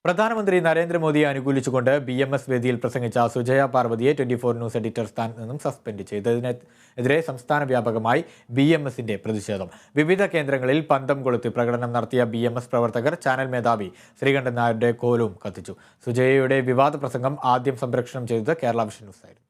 പ്രധാനമന്ത്രി നരേന്ദ്രമോദിയെ അനുകൂലിച്ചുകൊണ്ട് BMS വേദിയിൽ പ്രസംഗിച്ച സുജയ പാർവതിയെ 24 ന്യൂസ് എഡിറ്റർ സ്ഥാനത്ത് നിന്നും സസ്പെൻഡ് ചെയ്തതിനെതിരെ സംസ്ഥാന വ്യാപകമായി BMSന്റെ പ്രതിഷേധം. വിവിധ കേന്ദ്രങ്ങളിൽ പന്തം കൊളുത്തി പ്രകടനം നടത്തിയ BMS പ്രവർത്തകർ ചാനൽ മേധാവി ശ്രീകണ്ഠൻ നായരുടെ കോലവും കത്തിച്ചു. സുജയയുടെ വിവാദ പ്രസംഗം ആദ്യം സംപ്രേഷണം ചെയ്തത് കേരള വിഷൻ ന്യൂസ് ആയിരുന്നു.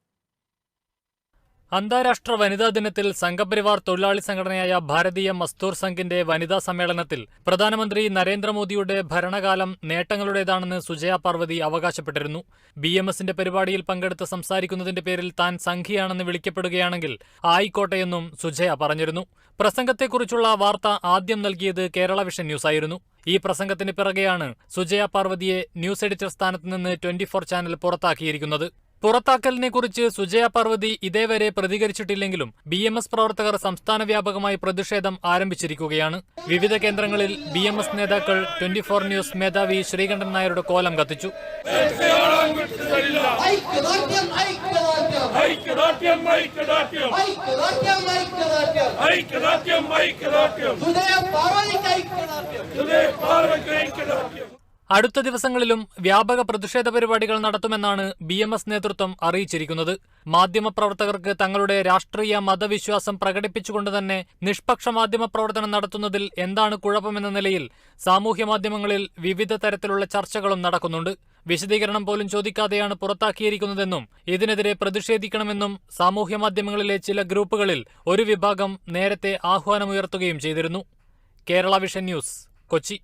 അന്താരാഷ്ട്ര വനിതാ ദിനത്തിൽ സംഘപരിവാർ തൊഴിലാളി സംഘടനയായ ഭാരതീയ മസ്ദൂർ സംഘിന്റെ വനിതാ സമ്മേളനത്തിൽ പ്രധാനമന്ത്രി നരേന്ദ്രമോദിയുടെ ഭരണകാലം നേട്ടങ്ങളുടേതാണെന്ന് സുജയ പാർവതി അവകാശപ്പെട്ടിരുന്നു. BMSന്റെ പരിപാടിയിൽ പങ്കെടുത്ത് സംസാരിക്കുന്നതിന്റെ പേരിൽ താൻ സംഘിയാണെന്ന് വിളിക്കപ്പെടുകയാണെങ്കിൽ ആയിക്കോട്ടെയെന്നും സുജയ പറഞ്ഞിരുന്നു. പ്രസംഗത്തെക്കുറിച്ചുള്ള വാർത്ത ആദ്യം നൽകിയത് കേരള വിഷൻ ന്യൂസ് ആയിരുന്നു. ഈ പ്രസംഗത്തിന് പിറകെയാണ് സുജയ പാർവതിയെ ന്യൂസ് എഡിറ്റർ സ്ഥാനത്ത് നിന്ന് 24 ചാനൽ പുറത്താക്കിയിരിക്കുന്നത്. പുറത്താക്കലിനെക്കുറിച്ച് സുജയ പാർവതി ഇതേവരെ പ്രതികരിച്ചിട്ടില്ലെങ്കിലും BMS പ്രവർത്തകർ സംസ്ഥാന വ്യാപകമായി പ്രതിഷേധം ആരംഭിച്ചിരിക്കുകയാണ്. വിവിധ കേന്ദ്രങ്ങളിൽ BMS നേതാക്കൾ 24 ന്യൂസ് മേധാവി ശ്രീകണ്ഠൻ നായരുടെ കോലം കത്തിച്ചു. അടുത്ത ദിവസങ്ങളിലും വ്യാപക പ്രതിഷേധ പരിപാടികൾ നടത്തുമെന്നാണ് BMS നേതൃത്വം അറിയിച്ചിരിക്കുന്നത്. മാധ്യമപ്രവർത്തകർക്ക് തങ്ങളുടെ രാഷ്ട്രീയ മതവിശ്വാസം പ്രകടിപ്പിച്ചുകൊണ്ട് തന്നെ നിഷ്പക്ഷ മാധ്യമ പ്രവർത്തനം നടത്തുന്നതിൽ എന്താണ് കുഴപ്പമെന്ന നിലയിൽ സാമൂഹ്യമാധ്യമങ്ങളിൽ വിവിധ തരത്തിലുള്ള ചർച്ചകളും നടക്കുന്നുണ്ട്. വിശദീകരണം പോലും ചോദിക്കാതെയാണ് പുറത്താക്കിയിരിക്കുന്നതെന്നും ഇതിനെതിരെ പ്രതിഷേധിക്കണമെന്നും സാമൂഹ്യമാധ്യമങ്ങളിലെ ചില ഗ്രൂപ്പുകളിൽ ഒരു വിഭാഗം നേരത്തെ ആഹ്വാനമുയർത്തുകയും ചെയ്തിരുന്നു. Kerala vision news, Kochi.